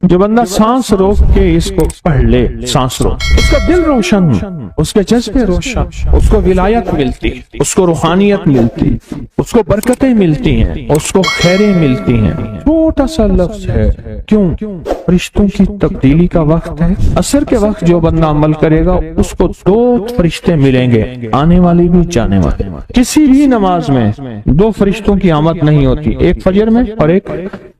جو بندہ سانس روک کے اس کو پڑھ لے، سانس روک، اس کا دل روشن، اس کے جذبے روشن، اس کو ولایت ملتی، اس کو روحانیت ملتی، اس کو برکتیں ملتی ہیں، اس کو خیریں ملتی ہیں۔ چھوٹا سا لفظ ہے، کیوں؟ فرشتوں کی تبدیلی کا وقت ہے۔ عصر کے وقت جو بندہ عمل کرے گا اس کو 2 فرشتے ملیں گے، آنے والی بھی جانے والی۔ کسی بھی نماز میں 2 فرشتوں کی آمد نہیں ہوتی، ایک فجر میں اور ایک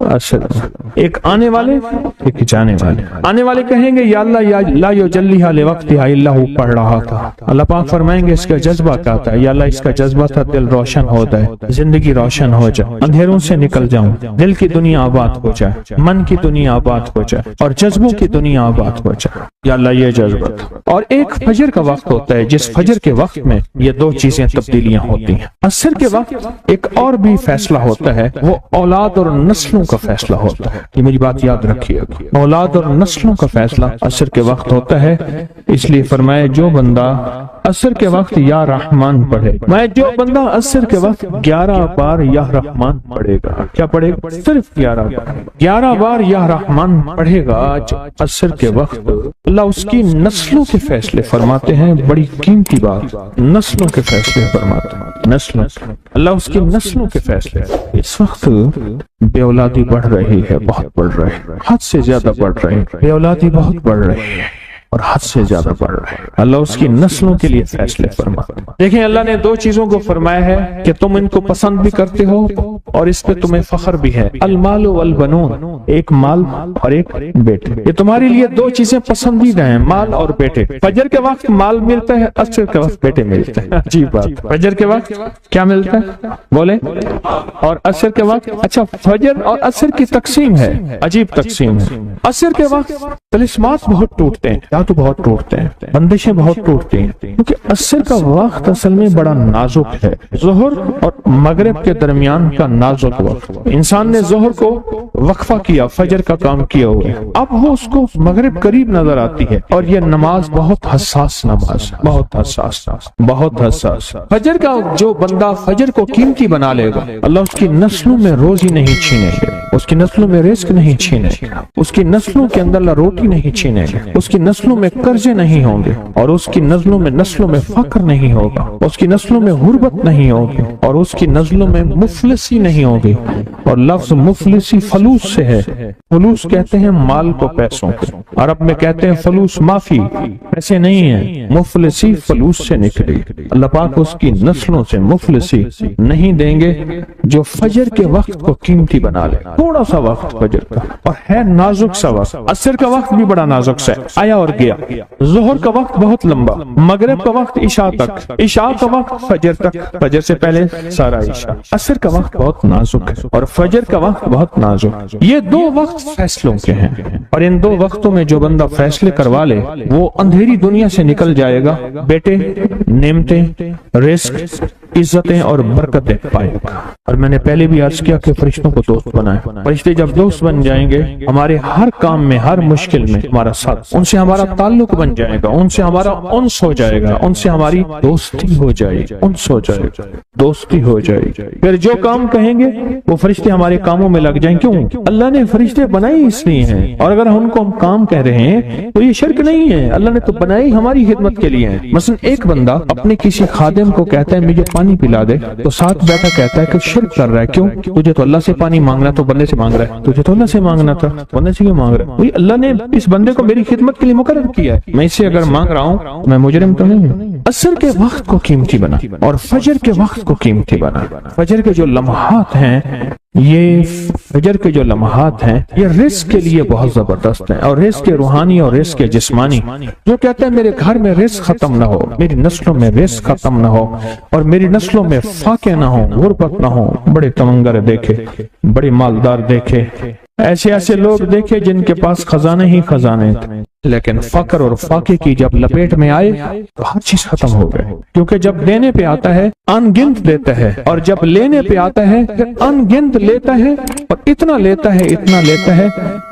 عصر میں، ایک آنے والے ایک جانے والے۔ آنے والے کہیں گے یا اللہ یا لا یجلیھا لوقتھا الا ہو، پڑھ رہا تھا۔ اللہ پاک فرمائیں گے اس کا جذبہ کیا تھا؟ یا اللہ اس کا جذبہ تھا دل روشن ہو جائے، زندگی روشن ہو جائے، اندھیروں سے نکل جاؤں، دل کی دنیا آباد ہو جائے، من کی دنیا آباد ہو جائے اور جذبوں کی دنیا آباد ہو جائے۔ یا اللہ یہ جذبہ تھا۔ اور ایک فجر کا وقت ہوتا ہے جس فجر کے وقت میں یہ 2 چیزیں تبدیلیاں ہوتی ہیں۔ عصر کے وقت ایک اور بھی فیصلہ ہوتا ہے، وہ اولاد اور نسلوں کا فیصلہ ہوتا ہے۔ یہ میری بات یاد رکھیے گا، اولاد اور نسلوں کا فیصلہ عصر کے وقت ہوتا ہے۔ اس لیے فرمایا جو بندہ عصر کے وقت یا رحمان پڑھے، میں جو بندہ عصر کے وقت 11 بار یا رحمان پڑھے گا، کیا پڑھے گا؟ صرف 11 بار یا رحمان پڑھے گا عصر کے وقت، اللہ اس کی نسلوں کے فیصلے فرماتے ہیں۔ بڑی قیمتی بات، نسلوں کے فیصلے فرماتے ہیں، نسلوں، اللہ اس کی نسلوں کے فیصلے۔ اس وقت بے اولادی بڑھ رہی ہے، بہت بڑھ رہی ہے، حد سے زیادہ بڑھ رہی ہے، بے اولادی بہت بڑھ رہی ہے اور حد سے زیادہ بڑھ رہا ہے۔ اللہ اس کی نسلوں کے لیے فیصلے فرماتا ہے۔ دیکھیں اللہ نے 2 چیزوں کو فرمایا ہے کہ تم ان کو پسند بھی کرتے ہو اور اس پہ تمہیں فخر بھی ہے، المال والبنون، ایک مال اور ایک بیٹے۔ یہ تمہارے لیے 2 چیزیں پسندیدہ ہیں، مال اور بیٹے۔ فجر کے وقت مال ملتا ہے، عصر کے وقت بیٹے ملتے ہیں۔ عجیب بات، فجر کے وقت کیا ملتا ہے بولے، اور عصر کے وقت، اچھا فجر اور عصر کی تقسیم ہے، عجیب تقسیم ہے۔ عصر کے وقت طلسمات بہت ٹوٹتے ہیں، تو بہت ٹوٹتے ہیں، بندشیں بہت ٹوٹتی ہیں، کیونکہ عصر کا وقت اصل میں بڑا نازک ہے۔ ظہر اور مغرب کے درمیان کا نازک وقت، انسان نے ظہر کو وقفہ کیا، فجر کا کام کیا ہوا ہے، اب وہ اس کو مغرب قریب نظر آتی ہے، اور یہ نماز بہت حساس نماز، بہت حساس، بہت حساس۔ فجر کا جو بندہ فجر کو قیمتی بنا لے گا، اللہ اس کی نسلوں میں روزی نہیں چھینے گا، اس کی نسلوں میں رزق نہیں چھینے گا، اس کی نسلوں کے اندر اللہ روٹی نہیں چھینے گا، اس کی نسلوں میں قرضے نہیں ہوں گے، اور اس کی نسلوں میں فقر نہیں ہوگا، اس کی نسلوں میں غربت نہیں ہوگی، اور اس کی نسلوں میں مفلسی نہیں ہوگی۔ اور لفظ مفلسی فلوس سے ہے، فلوس کہتے ہیں مال کو، پیسوں کو، عرب میں کہتے ہیں فلوس معافی، پیسے نہیں ہیں، مفلسی فلوس سے نکلی۔ اللہ پاک اس کی نسلوں سے مفلسی نہیں دیں گے جو فجر کے وقت کو قیمتی بنا لے۔ تھوڑا سا وقت فجر کا، اور ہے نازک سا وقت، عصر کا وقت بھی بڑا نازک سا ہے، آیا اور گیا۔ ظہر کا وقت بہت لمبا، مغرب کا وقت عشاء تک، عشاء کا وقت فجر تک، فجر سے پہلے سارا عشاء۔ عصر کا وقت بہت نازک ہے اور فجر کا وقت بہت نازک۔ یہ 2 وقت فیصلوں کے ہیں، اور ان 2 وقتوں میں جو بندہ فیصلے کروا لے وہ اندھیری دنیا سے نکل جائے گا، بیٹے، نعمتیں، رزق، عزتیں اور برکتیں پائے گا۔ اور میں نے پہلے بھی عرض کیا کہ فرشتوں کو دوست بنائے، فرشتے جب دوست بن جائیں گے ہمارے ہر کام میں، ہر مشکل میں ہمارا ساتھ، ان سے ہمارا تعلق بن جائے گا، ان سے ہمارا انس ہو جائے گا، ان سے ہماری دوستی ہو جائے گی، انس ہو جائے گا، دوستی ہو جائے گی۔ پھر جو کام کہیں گے وہ فرشتے ہمارے کاموں میں لگ جائیں۔ کیوں؟ اللہ نے فرشتے بنائے اس لیے ہیں، اور اگر ان کو ہم کام کہہ رہے ہیں تو یہ شرک نہیں ہے، اللہ نے تو بنائی ہماری خدمت کے لیے ہیں۔ مثلا ایک بندہ اپنے کسی خادم کو کہتا ہے مجھے پانی پلا دے، تو ساتھ بیٹھا کہتا ہے کہ شرک کر رہا ہے۔ کیوں؟ تجھے تو اللہ سے پانی مانگنا تو بندے سے مانگ رہا ہے، تجھے تو اللہ سے مانگنا تھا، بندے سے کیوں مانگ رہا ہے؟ اللہ نے اس بندے کو میری خدمت کے لیے مقرر کیا ہے، میں اس سے اگر مانگ رہا ہوں میں مجرم تو نہیں ہوں۔ عصر کے وقت کو قیمتی بنا اور فجر کے وقت کو قیمتی بنا۔ فجر کے جو لمحات ہیں، یہ فجر کے جو لمحات ہیں یہ رزق کے لیے بہت زبردست ہیں، اور رزق روحانی اور رزق جسمانی۔ جو کہتے ہیں میرے گھر میں رزق ختم نہ ہو، میری نسلوں میں رزق ختم نہ ہو، اور میری نسلوں میں فاقے نہ ہو، غربت نہ ہو، بڑے تمنگر دیکھے، بڑے مالدار دیکھے، ایسے لوگ دیکھے جن کے پاس خزانے ہی خزانے تھے، لیکن فقر اور فاقے کی جب لپیٹ میں آئے تو ہر چیز ختم ہو گئے۔ کیونکہ جب دینے پہ آتا ہے ان گنت دیتا ہے، اور جب لینے پہ آتا ہے پھر ان گنت لیتا ہے اور اتنا لیتا ہے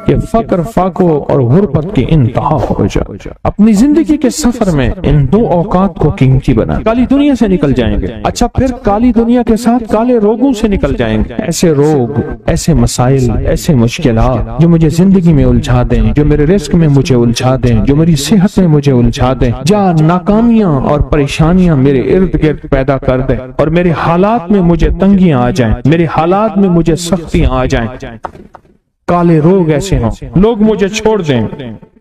کہ فقر فاقو اور غربت کی انتہا ہو جائے۔ اپنی زندگی کے سفر میں ان دو اوقات کو قیمتی بنا، کالی دنیا سے نکل جائیں گے، اچھا پھر کالی دنیا کے ساتھ کالے روگوں سے نکل جائیں گے، ایسے روگ، ایسے مسائل، ایسے مشکلات جو مجھے زندگی میں الجھا دیں، جو میرے رزق میں مجھے الجھا دیں، جو میری صحت میں مجھے الجھا دیں، جہاں ناکامیاں اور پریشانیاں میرے ارد گرد پیدا کر دیں اور میرے حالات میں مجھے تنگیاں آ جائیں، میرے حالات میں مجھے سختیاں آ جائیں، کالے روگ ایسے ہوں، لوگ مجھے چھوڑ دیں،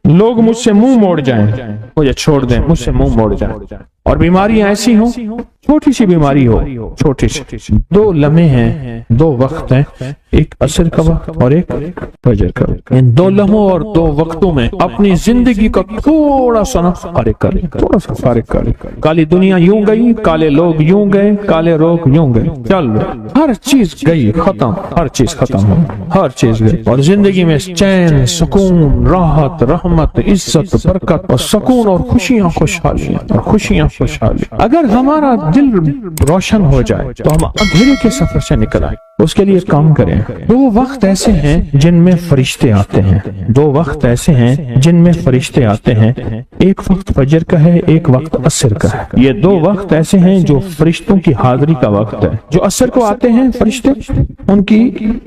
لوگ مجھ سے منہ موڑ جائیں، مجھے چھوڑ دیں، مجھ سے منہ موڑ جائیں، اور بیماریاں ایسی ہوں، چھوٹی سی بیماری ہو، چھوٹی سی، دو لمحے ہیں، دو وقت ہیں، ایک عصر کا وقت اور ایک فجر کا وقت، ان دو لمحوں اور دو وقتوں میں اپنی زندگی کا تھوڑا سا فارغ کریں، کالی دنیا یوں گئی، کالے لوگ یوں گئے، کالے روگ یوں گئے، چل ہر چیز گئی، ختم، ہر چیز ختم ہو، ہر چیز گئی، اور زندگی میں چین، سکون، راحت، رحمت، عزت، برکت اور سکون اور خوشیاں خوشحالی۔ اگر ہمارا دل روشن ہو جائے تو ہم اندھیرے کے سفر سے نکل آئیں، اس کے لیے کام کریں۔ دو وقت ایسے ہیں جن میں فرشتے آتے ہیں، دو وقت ایسے ہیں جن میں فرشتے آتے ہیں، ایک وقت فجر کا ہے، ایک وقت عصر کا ہے۔ یہ دو وقت ایسے ہیں جو فرشتوں کی حاضری کا وقت ہے۔ جو عصر کو آتے ہیں فرشتے، ان کی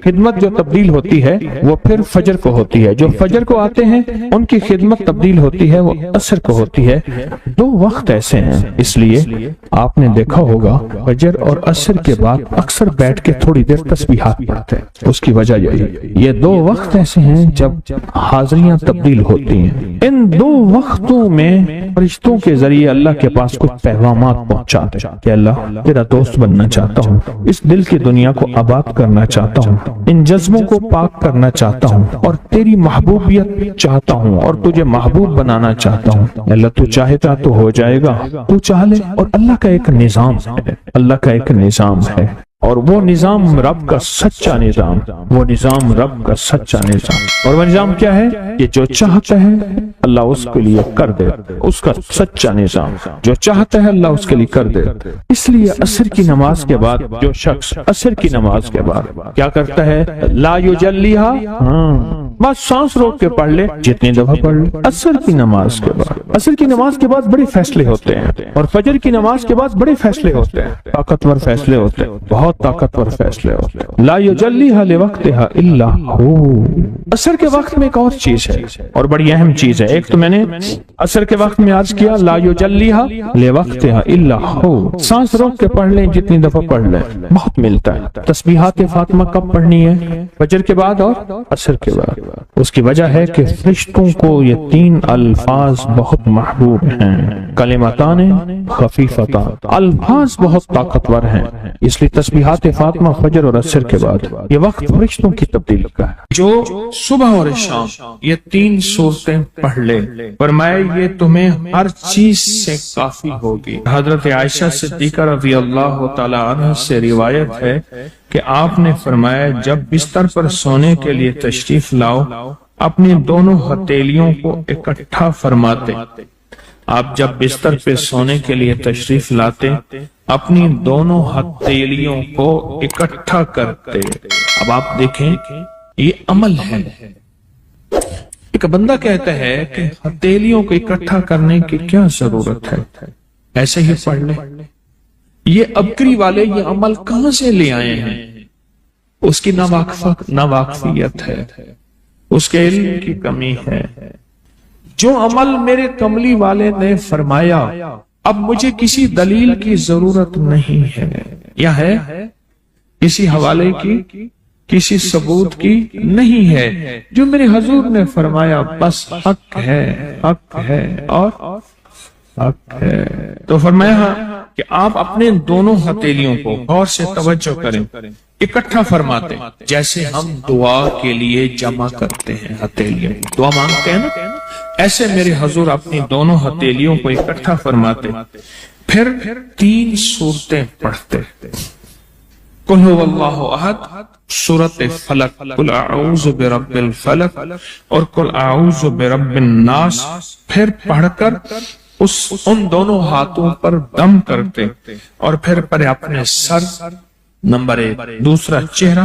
خدمت جو تبدیل ہوتی ہے وہ پھر فجر کو ہوتی ہے، جو فجر کو آتے ہیں ان کی خدمت تبدیل ہوتی ہے، وہ عصر کو ہوتی ہے۔ دو وقت ایسے ہیں، اس لیے آپ نے دیکھا ہوگا فجر اور عصر کے بعد اکثر بیٹھ کے تھوڑی دیر تسبیحات پڑھتے ہیں، اس کی وجہ یہی، یہ دو وقت ایسے ہیں جب حاضریاں تبدیل ہوتی ہیں۔ ان دو وقتوں میں فرشتوں کے ذریعے اللہ کے پاس کچھ پیغامات پہنچاتے ہیں کہ اللہ تیرا دوست بننا چاہتا ہوں، اس دل کی دنیا کو آباد کرنا چاہتا ہوں، ان جذبوں کو پاک کرنا چاہتا ہوں، اور تیری محبوبیت چاہتا ہوں اور تجھے محبوب بنانا چاہتا ہوں۔ اللہ تو چاہتا تو ہو جائے گا، تو چاہ لے۔ اور اللہ کا ایک نظام ہے، اللہ کا ایک نظام ہے، اور وہ نظام رب کا سچا نظام، وہ نظام رب کا سچا نظام، اور وہ نظام کیا ہے؟ یہ جو چاہتا ہے اللہ اس کے لیے کر دے، اس کا سچا نظام، جو چاہتا ہے اللہ اس کے لیے کر دے۔ اس لیے عصر کی نماز کے بعد جو شخص عصر کی نماز کے بعد کیا کرتا ہے؟ لا یجلیہا، بس سانس روک کے پڑھ لے، جتنی دفعہ پڑھ لے۔ عصر کی نماز کے بعد، عصر کی نماز کے بعد بڑے فیصلے ہوتے ہیں، اور فجر کی نماز کے بعد بڑے فیصلے ہوتے ہیں، طاقتور فیصلے ہوتے ہیں، بہت طاقتور فیصلے ہوتے ہیں۔ لا یجلیہا لوقتہا الا ہو۔ عصر کے وقت میں ایک اور چیز ہے، اور بڑی اہم چیز ہے۔ ایک تو میں نے عصر کے وقت میں عرض کیا لا یجلیہا لوقتہا الا ہو، سانس روک کے پڑھ لیں، جتنی دفعہ پڑھ لیں، بہت ملتا ہے۔ تسبیحات فاطمہ کب پڑھنی ہے؟ فجر کے بعد اور عصر کے بعد۔ اس کی وجہ ہے کہ فرشتوں کو یہ تین الفاظ بہت محبوب ہیں، کلمتان خفیفتان، الفاظ بہت طاقتور ہیں، اس لیے تسبیحات فاطمہ فجر اور عصر کے بعد یہ وقت فرشتوں کی تبدیلی کا ہے۔ جو صبح اور شام یہ تین صورتیں پڑھ لے، فرمائے یہ تمہیں ہر چیز سے کافی ہوگی۔ حضرت عائشہ صدیقہ رضی اللہ تعالی عنہ سے روایت ہے کہ آپ نے فرمایا جب بستر پر سونے کے لیے تشریف لاؤ اپنی دونوں ہتھیلیوں کو اکٹھا فرماتے۔ آپ جب بستر پہ سونے کے لیے تشریف لاتے اپنی دونوں ہتھیلیوں کو اکٹھا کرتے۔ اب آپ دیکھیں یہ عمل ہے۔ ایک بندہ کہتا ہے کہ ہتھیلیوں کو اکٹھا کرنے کی کیا ضرورت ہے، ایسے ہی پڑھ لے۔ یہ ابکری والے یہ عمل کہاں سے لے آئے ہیں؟ اس کی ناواقفیت ہے، اس کے علم کی کمی ہے۔ جو عمل میرے کملی والے نے فرمایا اب مجھے کسی دلیل کی ضرورت نہیں ہے، یا ہے کسی حوالے کی، کسی ثبوت کی نہیں ہے، جو میرے حضور نے فرمایا بس حق ہے، حق ہے اور حق ہے۔ تو فرمایا کہ آپ اپنے دونوں ہتھیلیوں کو غور سے توجہ کریں، اکٹھا فرماتے جیسے ہم دعا کے لیے جمع کرتے ہیں ہتھیلیاں، دعا مانگتے ہیں نا، ایسے میرے حضور اپنی دونوں ہتھیلیوں کو اکٹھا فرماتے، پھر تین سورتیں پڑھتے، قل هو اللہ احد، سورۃ فلق، قل اعوذ برب الفلق اور قل اعوذ برب الناس، پھر پڑھ کر ان دونوں ہاتھوں پر دم کرتے، اور پھر پر اپنے سر، نمبر 1، دوسرا چہرہ،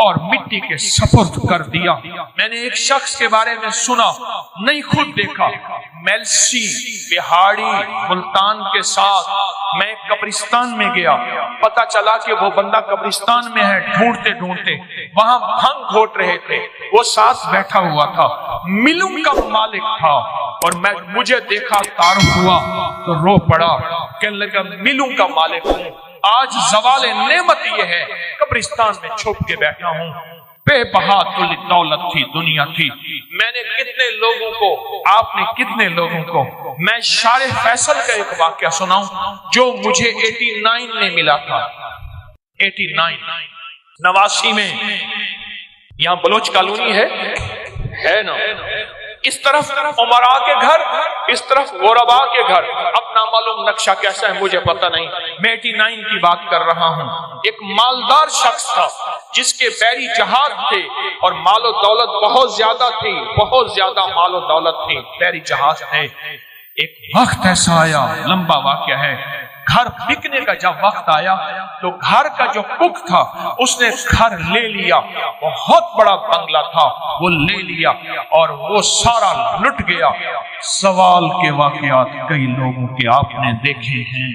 اور مٹی کے سپرد کر دیا۔ میں نے ایک شخص کے بارے میں سنا، نہیں خود دیکھا، میلسی بہاڑی ملتان کے ساتھ میں قبرستان میں گیا، پتا چلا کہ وہ بندہ قبرستان میں ہے، ڈھونڈتے ڈھونڈتے وہاں بھنگ گھوٹ رہے تھے، وہ ساتھ بیٹھا ہوا تھا، ملوں کا مالک تھا، اور مجھے دیکھا تعارف ہوا تو رو پڑا، کہنے لگا ملوں کا مالک ہوں، آج زوال نعمت یہ ہے قبرستان میں چھپ کے بیٹھا ہوں، بے بہا دولت تھی، دنیا تھی، میں نے کتنے لوگوں کو، آپ نے کتنے لوگوں کو، میں شارح فیصل کا ایک واقعہ سناؤں جو مجھے 89 میں ملا تھا، 89 میں، یہاں بلوچ کالونی ہے نا، اس طرف عمراء کے گھر، اس طرف غربا کے گھر، اپنا معلوم نقشہ کیسا ہے مجھے پتہ نہیں، میں 89 کی بات کر رہا ہوں۔ ایک مالدار شخص تھا جس کے بحری جہاز تھے اور مال و دولت بہت زیادہ تھی، بہت زیادہ مال و دولت تھی، بحری جہاز تھے۔ ایک وقت ایسا آیا، لمبا واقعہ ہے، گھر بکنے کا جب وقت آیا تو گھر کا جو کک تھا اس نے گھر لے لیا، بہت بڑا بنگلہ تھا، وہ لے لیا اور وہ سارا لٹ گیا۔ سوال کے واقعات کئی لوگوں کے آپ نے دیکھے ہیں،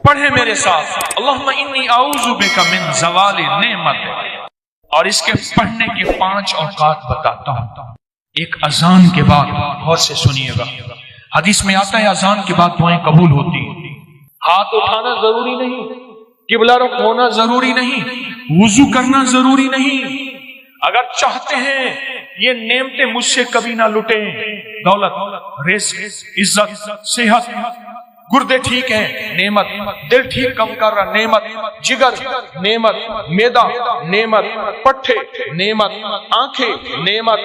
پڑھیں میرے ساتھ، اللہم انی اعوذ بک من زوال نعمت، اور اس کے پڑھنے کے 5 اوقات بتاتا ہوں۔ ایک اذان کے بعد، غور سے سنیے گا، حدیث میں آتا ہے اذان کے بعد دعائیں قبول ہوتی ہیں، ہاتھ اٹھانا ضروری نہیں، قبلہ رخ ہونا ضروری نہیں، وضو کرنا ضروری نہیں، اگر چاہتے ہیں یہ نعمتیں مجھ سے کبھی نہ لٹیں، دولت، رزق، عزت، صحت، گردے ٹھیک ہیں نعمت، دل ٹھیک کم کر رہا نعمت، جگر نعمت، معدہ نعمت، پٹھے نعمت، آنکھیں نعمت،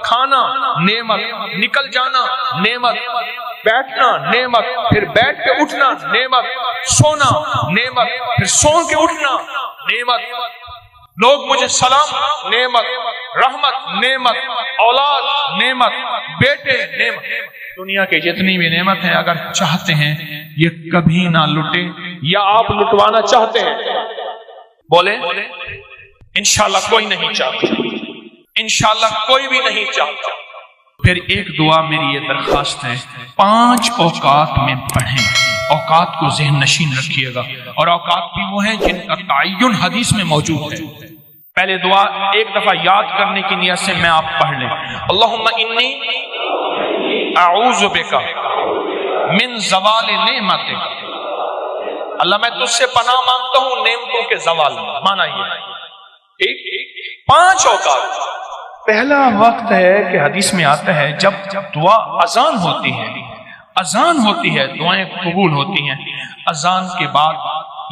کھانا نعمت، نکل جانا نعمت، بیٹھنا نعمت، پھر بیٹھ کے اٹھنا نعمت، سونا نعمت، پھر سو کے اٹھنا نعمت، لوگ مجھے سلام نعمت، رحمت نعمت، اولاد نعمت، بیٹے نعمت، دنیا کے جتنی بھی نعمت ہیں اگر چاہتے ہیں یہ کبھی نہ لٹے، یا آپ لٹوانا چاہتے ہیں بولے انشاءاللہ کوئی نہیں چاہتا، انشاءاللہ کوئی بھی نہیں چاہتا۔ پھر ایک دعا میری یہ درخواست ہے، 5 اوقات میں پڑھیں، اوقات کو ذہن نشین رکھیے گا، اور اوقات بھی وہ ہیں جن کا تعین حدیث میں موجود ہے۔ پہلے دعا ایک دفعہ یاد کرنے کی نیت سے میں آپ پڑھ لیں، اللہم انی اعوذ بک من زوال نعمتک، اللہ میں تجھ سے پناہ مانگتا ہوں نعمتوں کے زوال میں، مانا یہ 5 اوقات۔ پہلا وقت ہے کہ حدیث میں آتا ہے جب دعا اذان ہوتی ہے، اذان ہوتی ہے دعائیں قبول ہوتی ہیں، اذان کے بعد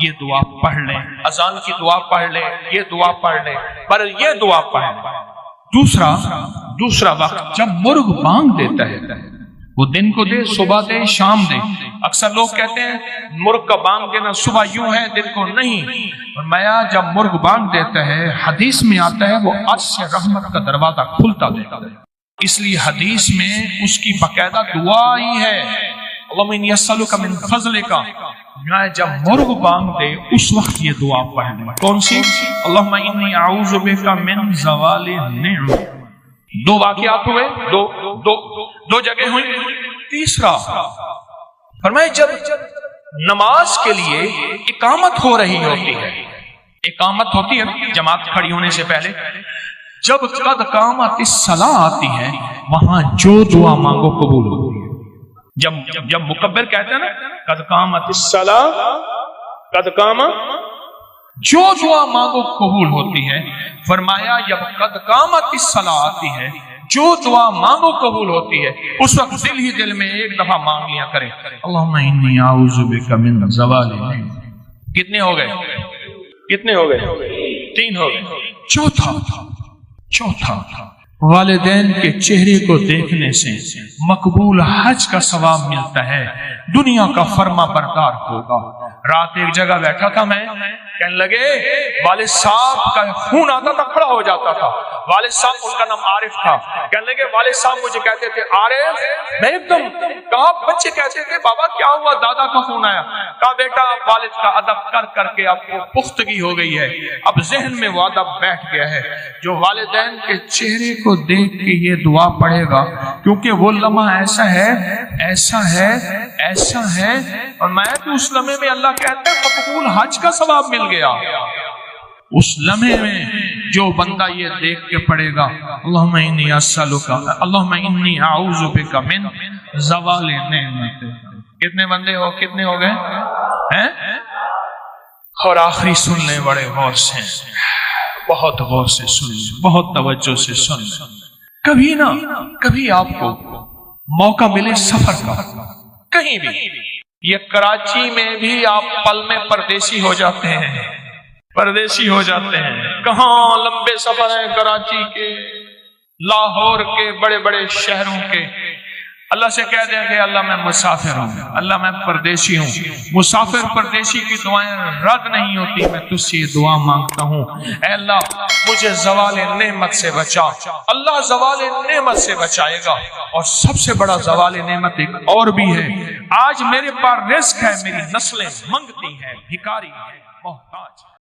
یہ دعا پڑھ لیں، اذان کی دعا پڑھ لیں، یہ دعا پڑھ لیں، پر یہ دعا پڑھ لیں۔ دوسرا وقت جب مرغ بانگ دیتا ہے، وہ دن کو دے، صبح دے، شام دے، اکثر لوگ کہتے ہیں مرغ کا بانگ دینا صبح یوں ہے دن کو نہیں، فرمایا جب مرغ بانگ دیتا ہے حدیث میں آتا ہے وہ عرش سے رحمت کا دروازہ کھلتا دیتا ہے، اس لیے حدیث میں اس کی باقاعدہ دعا ہی ہے، اللہم انی اسألک من فضلک، جب مرغ بانگ دے اس وقت یہ دعا پڑھنا۔ کون سی؟ اللہم انی اعوذ بک من زوال نعمت۔ 2 واقعات ہوئے، دو جگہ ہوئی۔ تیسرا فرمائے جب نماز کے لیے اقامت ہو رہی ہوتی ہے، اقامت ہوتی ہے جماعت کھڑی ہونے سے پہلے، جب قد قامت الصلاۃ آتی ہے وہاں جو دعا مانگو قبول ہوتی ہے۔ جب مکبر کہتے ہیں نا قد قامت الصلاۃ، قد قامت، جو دعا مانگو قبول ہوتی ہے، فرمایا جب قد قامت الصلاۃ آتی ہے جو دعا مانگو قبول ہوتی ہے، اس وقت دل ہی دل میں ایک دفعہ مانگ لیا کریں، اللہم انی اعوذ بک من زوال نعمت۔ کتنے ہو گئے؟ 3 ہو گئے۔ چوتھا والدین کے چہرے کو دیکھنے سے مقبول حج کا ثواب ملتا ہے، دنیا کا فرما بردار ہوگا۔ رات ایک جگہ بیٹھا تھا میں، کہنے لگے والد صاحب کا خون آتا تھا، کھڑا ہو جاتا تھا۔ والد صاحب، ان کا نام عارف تھا، کہنے لگے والد صاحب مجھے کہتے تھے عارف، میں ایک دم کہا، بچے کہتے تھے بابا کیا ہوا، دادا کا خون آیا؟ کہا بیٹا والد کا ادب کر کر کے اب کو پختگی ہو گئی ہے، اب ذہن میں وہ ادب بیٹھ گیا ہے۔ جو والدین کے چہرے کو دیکھ کے یہ دعا پڑھے گا، کیونکہ وہ لمحہ ایسا ہے ایسا ہے ایسا ہے، اور میں تو اس لمحے میں اللہ کہتا ہے مقبول حج کا ثواب مل گیا۔ اس لمحے میں جو بندہ یہ دیکھ کے پڑھے گا اللہم انی اسألک، اللہم انی اعوذ بک من زوال نعمت۔ کتنے بندے ہو، کتنے ہو گئے ہیں؟ اور آخری سن لیں بڑے غور سے، بہت غور سے سن لیں، بہت توجہ سے سن لیں۔ کبھی نہ کبھی آپ کو موقع ملے سفر کا، کہیں بھی، یہ کراچی میں بھی آپ پل میں پردیسی ہو جاتے ہیں، پردیسی ہو جاتے ہیں۔ کہاں لمبے سفر ہیں کراچی کے، لاہور کے، بڑے بڑے شہروں کے۔ اللہ سے کہہ دیں کہ اللہ میں مسافر ہوں، اللہ میں پردیسی ہوں۔ مسافر پردیسی کی دعائیں رد نہیں ہوتی، میں تجھ سے یہ دعا مانگتا ہوں، اے اللہ مجھے زوال نعمت سے بچا۔ اللہ زوال نعمت سے بچائے گا، اور سب سے بڑا زوال نعمت ایک اور بھی ہے، آج میرے پاس رزق ہے، میری نسلیں منگتی ہیں، بھکاری ہیں، محتاج۔